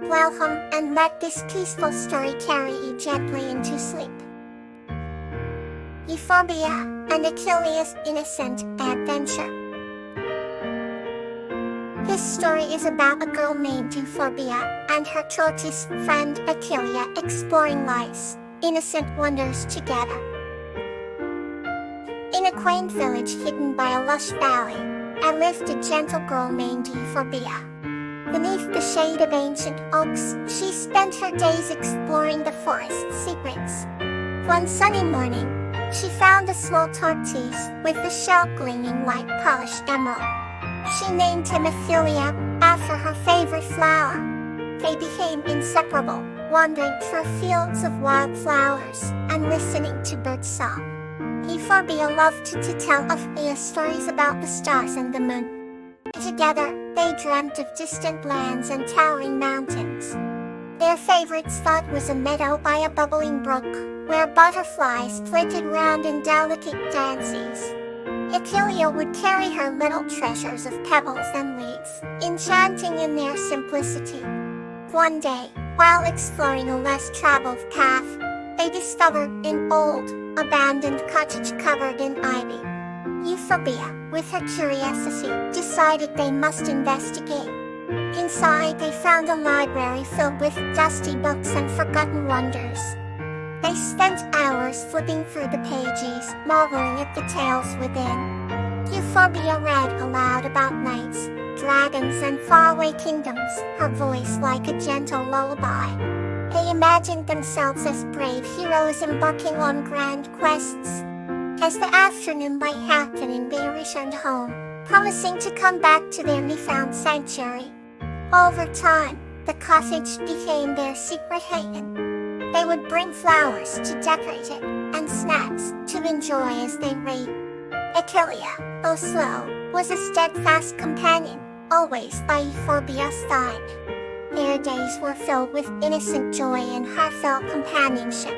Welcome, and let this peaceful story carry you gently into sleep. Euphorbia and Achilles' Innocent Adventure. This story is about a girl named Euphorbia and her tortoise friend Achilles exploring life's innocent wonders together. In a quaint village hidden by a lush valley, lived a gentle girl named Euphorbia. Beneath the shade of ancient oaks, she spent her days exploring the forest's secrets. One sunny morning, she found a small tortoise with the shell gleaming like polished emerald. She named him Achilles after her favorite flower. They became inseparable, wandering through fields of wildflowers and listening to birdsong. Euphorbia loved to tell Achilles stories about the stars and the moon. Together, they dreamt of distant lands and towering mountains. Their favorite spot was a meadow by a bubbling brook, where butterflies flitted round in delicate dances. Achilles would carry her little treasures of pebbles and leaves, enchanting in their simplicity. One day, while exploring a less traveled path, they discovered an old, abandoned cottage covered in ivy. Euphorbia, with her curiosity, decided they must investigate. Inside, they found a library filled with dusty books and forgotten wonders. They spent hours flipping through the pages, marveling at the tales within. Euphorbia read aloud about knights, dragons, and faraway kingdoms, her voice like a gentle lullaby. They imagined themselves as brave heroes embarking on grand quests. As the afternoon light happened, they returned home, promising to come back to their newfound sanctuary. Over time, the cottage became their secret haven. They would bring flowers to decorate it, and snacks to enjoy as they read. Achilles, though slow, was a steadfast companion, always by Euphorbia's side. Their days were filled with innocent joy and heartfelt companionship.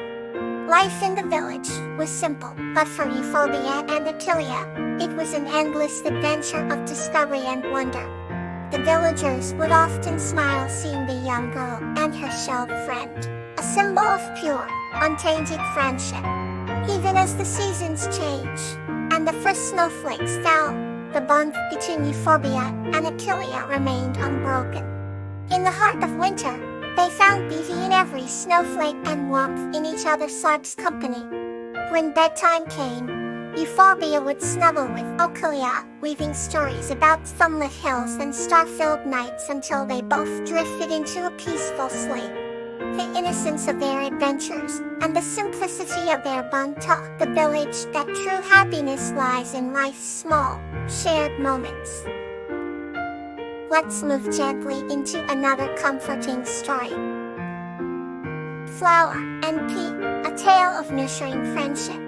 Life in the village was simple, but for Euphorbia and Achilles, it was an endless adventure of discovery and wonder. The villagers would often smile seeing the young girl and her shelled friend, a symbol of pure, untainted friendship. Even as the seasons changed, and the first snowflakes fell, the bond between Euphorbia and Achilles remained unbroken. In the heart of winter, they found beauty in every snowflake and warmth in each other's company. When bedtime came, Euphorbia would snuggle with Achilles, weaving stories about sunlit hills and star-filled nights until they both drifted into a peaceful sleep. The innocence of their adventures and the simplicity of their bond taught the village that true happiness lies in life's small, shared moments. Let's move gently into another comforting story. Flower and Pea, a tale of nurturing friendship.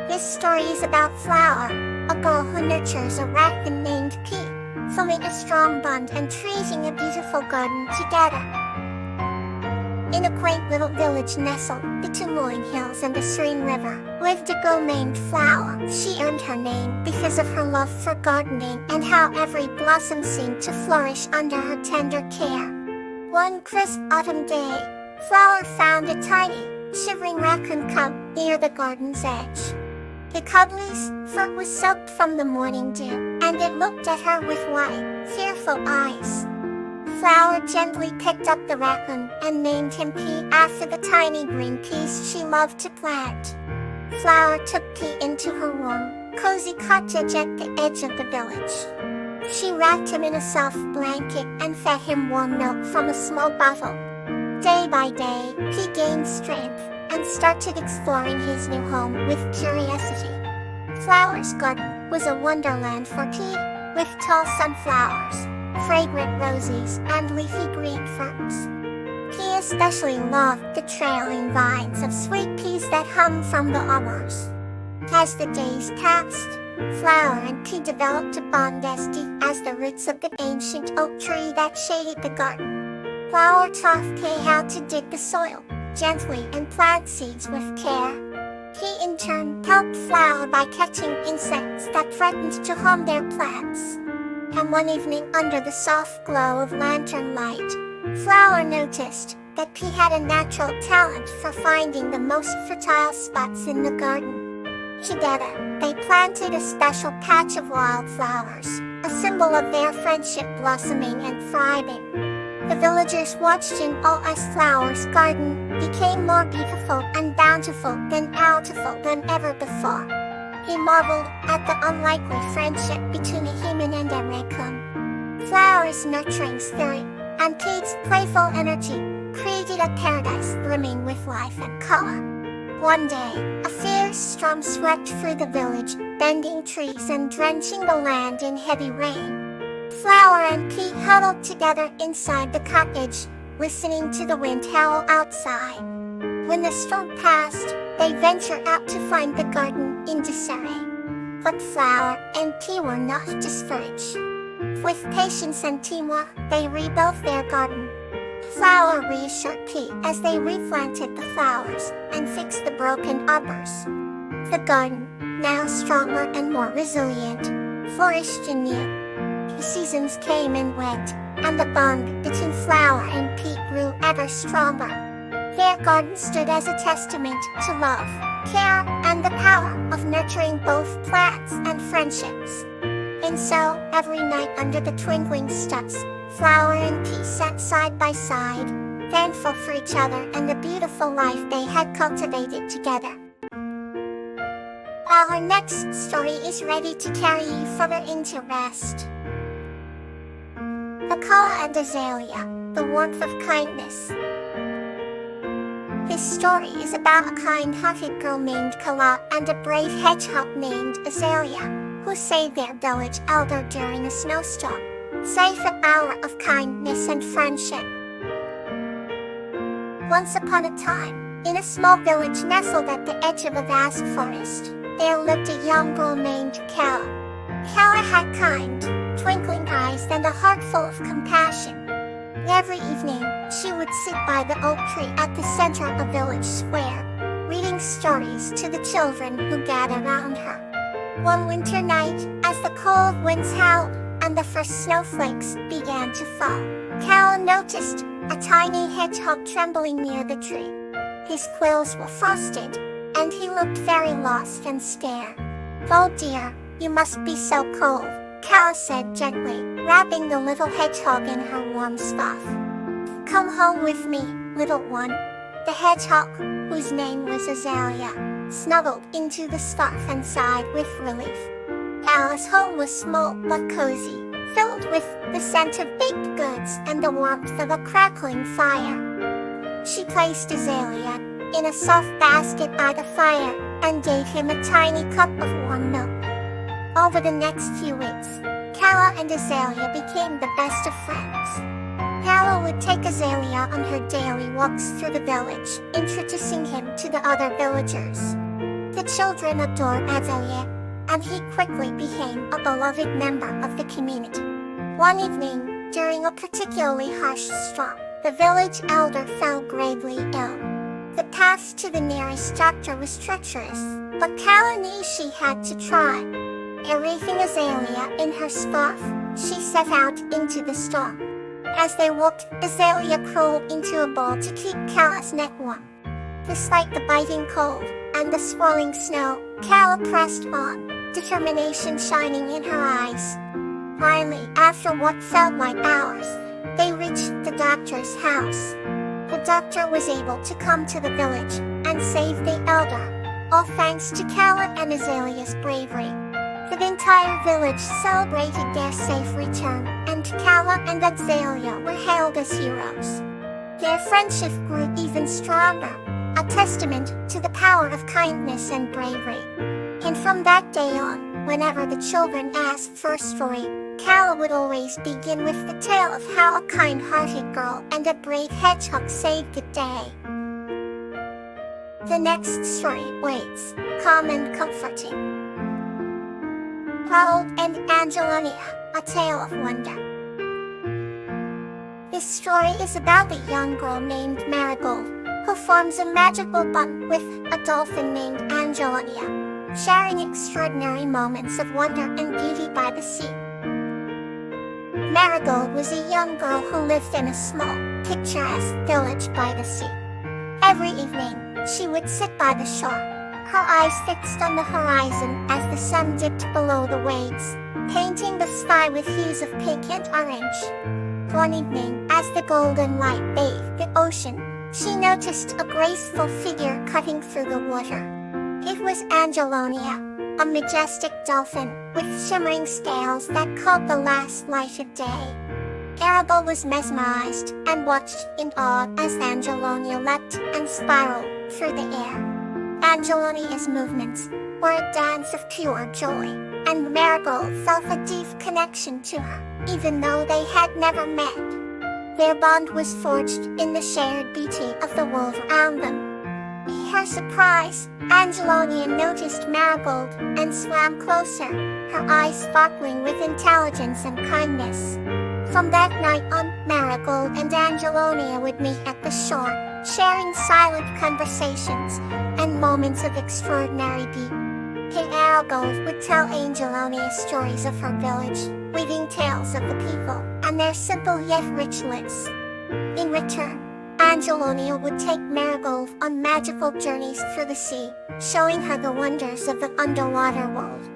This story is about Flower, a girl who nurtures a raccoon named Pea, forming a strong bond and treating a beautiful garden together. In a quaint little village nestled between hills and a serene river, lived a girl named Flower. She earned her name because of her love for gardening and how every blossom seemed to flourish under her tender care. One crisp autumn day, Flower found a tiny, shivering raccoon cub near the garden's edge. The cub's fur was soaked from the morning dew, and it looked at her with wide, fearful eyes. Flower gently picked up the raccoon and named him Pea after the tiny green peas she loved to plant. Flower took Pea into her warm, cozy cottage at the edge of the village. She wrapped him in a soft blanket and fed him warm milk from a small bottle. Day by day, Pea gained strength and started exploring his new home with curiosity. Flower's garden was a wonderland for Pea, with tall sunflowers, fragrant roses, and leafy green ferns. Pea especially loved the trailing vines of sweet peas that hung from the arbors. As the days passed, Flower and Pea developed a bond as deep as the roots of the ancient oak tree that shaded the garden. Flower taught Pea how to dig the soil gently and plant seeds with care. Pea in turn helped Flower by catching insects that threatened to harm their plants. And one evening under the soft glow of lantern light, Flower noticed that Pea had a natural talent for finding the most fertile spots in the garden. Together, they planted a special patch of wildflowers, a symbol of their friendship blossoming and thriving. The villagers watched in awe as Flower's garden became more beautiful and bountiful than ever before. He marveled at the unlikely friendship between a human and a raccoon. Flower's nurturing spirit and Pete's playful energy created a paradise brimming with life and color. One day, a fierce storm swept through the village, bending trees and drenching the land in heavy rain. Flower and Pete huddled together inside the cottage, listening to the wind howl outside. When the storm passed, they ventured out to find the garden in disarray. But Flower and Pea were not discouraged. With patience and teamwork, they rebuilt their garden. Flower reassured Pea as they replanted the flowers and fixed the broken arbors. The garden, now stronger and more resilient, flourished anew. Seasons came and went, and the bond between Flower and Pete grew ever stronger. Their garden stood as a testament to love, care, and the power of nurturing both plants and friendships. And so, every night under the twinkling stars, Flower and Pea sat side by side, thankful for each other and the beautiful life they had cultivated together. Our next story is ready to carry you further into rest. Akala and Azalea, the warmth of kindness. This story is about a kind-hearted girl named Kala and a brave hedgehog named Azalea, who saved their village elder during a snowstorm, safe an hour of kindness and friendship. Once upon a time, in a small village nestled at the edge of a vast forest, there lived a young girl named Kala. Kala had kind, twinkling eyes and a heart full of compassion. Every evening, she would sit by the oak tree at the center of the village square, reading stories to the children who gathered around her. One winter night, as the cold winds howled and the first snowflakes began to fall, Kala noticed a tiny hedgehog trembling near the tree. His quills were frosted, and he looked very lost and scared. "Oh dear, you must be so cold," Kala said gently, wrapping the little hedgehog in her warm scarf. "Come home with me, little one." The hedgehog, whose name was Azalea, snuggled into the scarf and sighed with relief. Kala's home was small but cozy, filled with the scent of baked goods and the warmth of a crackling fire. She placed Azalea in a soft basket by the fire and gave him a tiny cup of warm milk. Over the next few weeks, Kala and Azalea became the best of friends. Kala would take Azalea on her daily walks through the village, introducing him to the other villagers. The children adored Azalea, and he quickly became a beloved member of the community. One evening, during a particularly harsh storm, the village elder fell gravely ill. The path to the nearest doctor was treacherous, but Kala knew she had to try. Wreathing Azalea in her scarf, she set out into the storm. As they walked, Azalea crawled into a ball to keep Kala's neck warm. Despite the biting cold and the swirling snow, Kala pressed on, determination shining in her eyes. Finally, after what felt like hours, they reached the doctor's house. The doctor was able to come to the village and save the elder, all thanks to Kala and Azalea's bravery. The entire village celebrated their safe return, and Kala and Azalea were hailed as heroes. Their friendship grew even stronger, a testament to the power of kindness and bravery. And from that day on, whenever the children asked for a story, Kala would always begin with the tale of how a kind-hearted girl and a brave hedgehog saved the day. The next story waits, calm and comforting. Harold and Angelonia, A Tale of Wonder. This story is about a young girl named Marigold, who forms a magical bond with a dolphin named Angelonia, sharing extraordinary moments of wonder and beauty by the sea. Marigold was a young girl who lived in a small, picturesque village by the sea. Every evening, she would sit by the shore, her eyes fixed on the horizon as the sun dipped below the waves, painting the sky with hues of pink and orange. One evening, as the golden light bathed the ocean, she noticed a graceful figure cutting through the water. It was Angelonia, a majestic dolphin with shimmering scales that caught the last light of day. Arabelle was mesmerized and watched in awe as Angelonia leapt and spiraled through the air. Angelonia's movements were a dance of pure joy, and Marigold felt a deep connection to her, even though they had never met. Their bond was forged in the shared beauty of the world around them. To her surprise, Angelonia noticed Marigold and swam closer, her eyes sparkling with intelligence and kindness. From that night on, Marigold and Angelonia would meet at the shore, sharing silent conversations and moments of extraordinary beauty. Marigold would tell Angelonia stories of her village, weaving tales of the people and their simple yet rich lives. In return, Angelonia would take Marigold on magical journeys through the sea, showing her the wonders of the underwater world.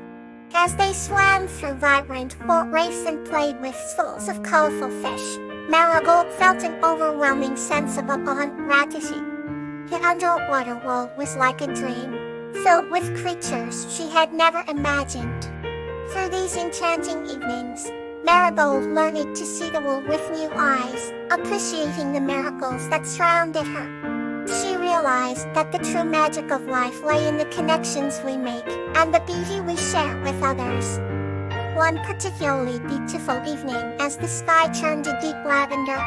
As they swam through vibrant boat reefs and played with schools of colorful fish, Marigold felt an overwhelming sense of awe and gratitude. The underwater world was like a dream, filled with creatures she had never imagined. Through these enchanting evenings, Marigold learned to see the world with new eyes, appreciating the miracles that surrounded her. She realized that the true magic of life lay in the connections we make and the beauty we share with others. One particularly beautiful evening, as the sky turned to deep lavender,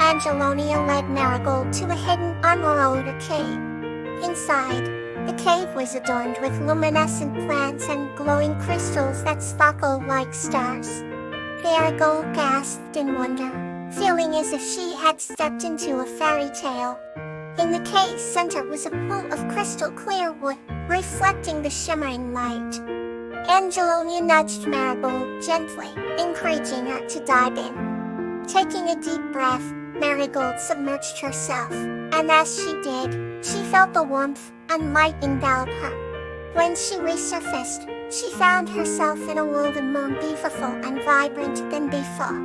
Angelonia led Marigold to a hidden underwater cave. Inside, the cave was adorned with luminescent plants and glowing crystals that sparkled like stars. Marigold gasped in wonder, feeling as if she had stepped into a fairy tale. In the cave's center was a pool of crystal clear wood, reflecting the shimmering light. Angelonia nudged Marigold gently, encouraging her to dive in. Taking a deep breath, Marigold submerged herself, and as she did, she felt the warmth and light envelop her. When she resurfaced, she found herself in a world more beautiful and vibrant than before.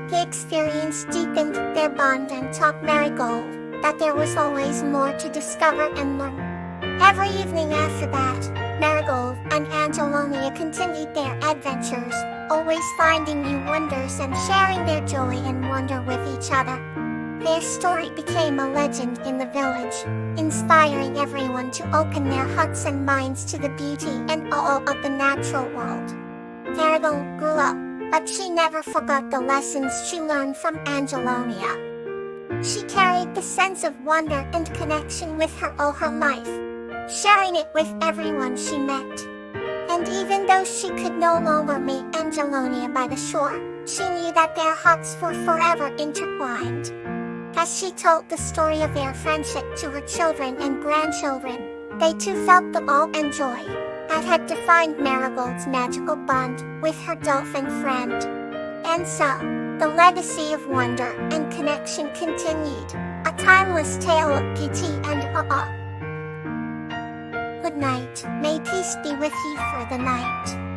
The experience deepened their bond and taught Marigold that there was always more to discover and learn. Every evening after that, Marigold and Angelonia continued their adventures, always finding new wonders and sharing their joy and wonder with each other. Their story became a legend in the village, inspiring everyone to open their hearts and minds to the beauty and awe of the natural world. Marigold grew up, but she never forgot the lessons she learned from Angelonia. She carried the sense of wonder and connection with her all her life, sharing it with everyone she met. And even though she could no longer meet Angelonia by the shore, she knew that their hearts were forever intertwined. As she told the story of their friendship to her children and grandchildren, they too felt the awe and joy that had defined Marigold's magical bond with her dolphin friend. And so, the legacy of wonder and connection continued, a timeless tale of beauty and awe. Good night. May peace be with you for the night.